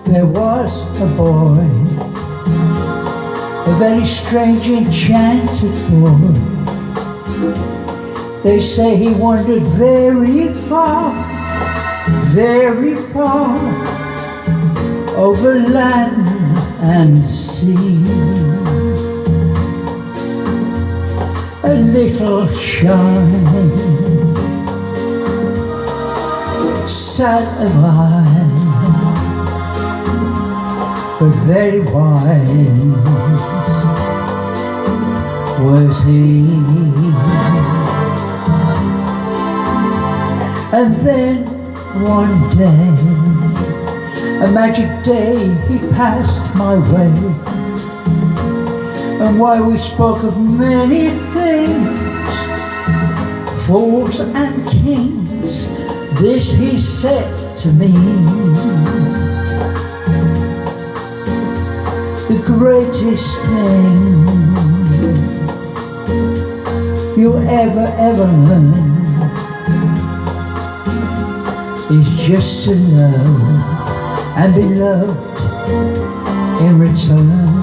There was a boy, a very strange, enchanted boy. They say he wandered very far, over land and sea. A little shy, sad of eye, but very wise was he. And then one day, a magic day, he passed my way. And while we spoke of many things, fools and kings, this he said to me: the greatest thing you'll ever learn is just to love and be loved in return.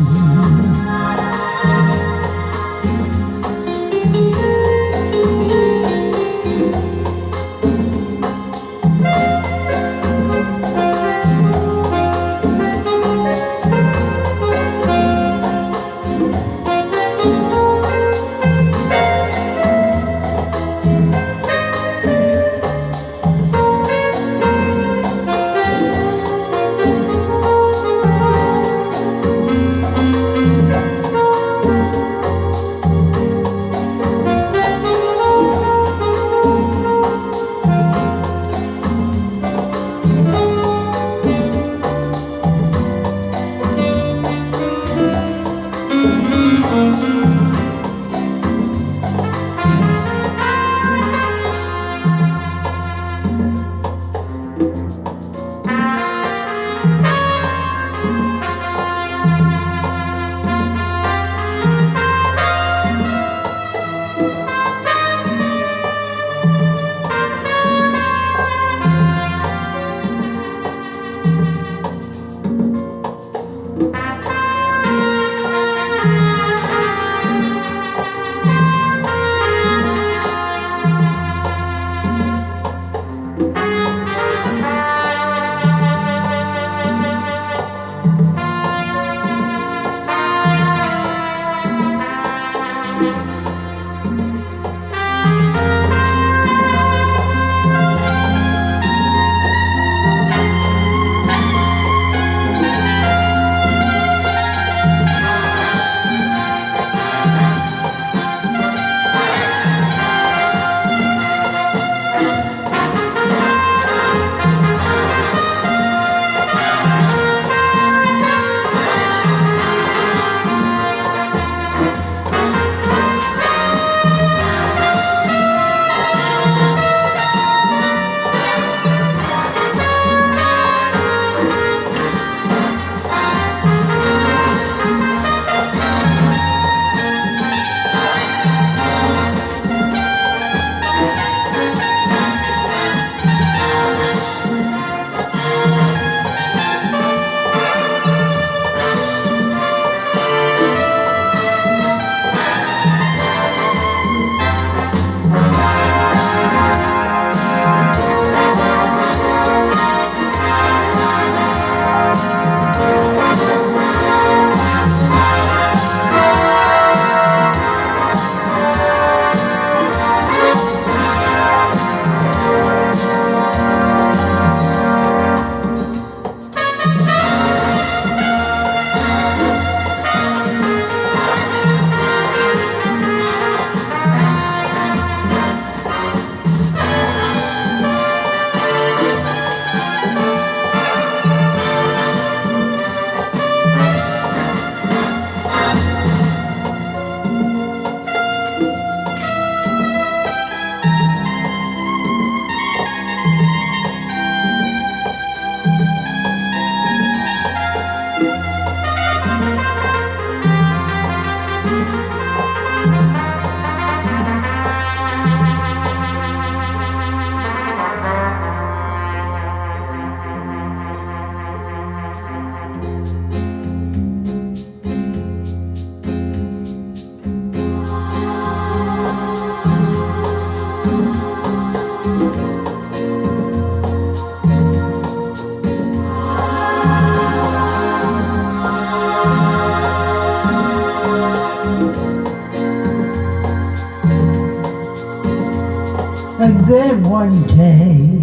And then one day,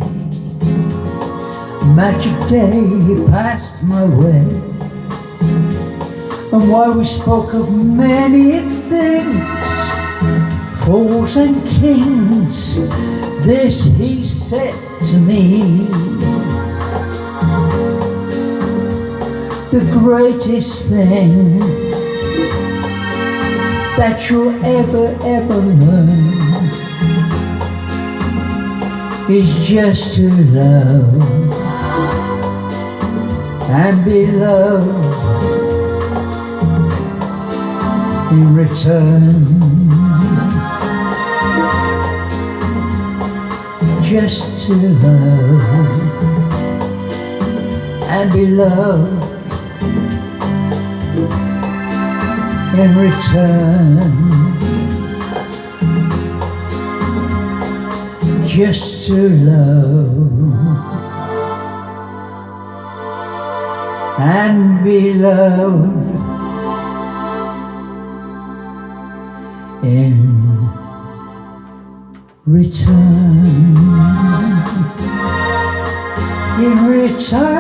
magic day, he passed my way. And while we spoke of many things, fools and kings, this he said to me: the greatest thing that you'll ever learn is just to love and be loved in return. Just to love and be loved in return. Just to love and be loved in return. In return. In return.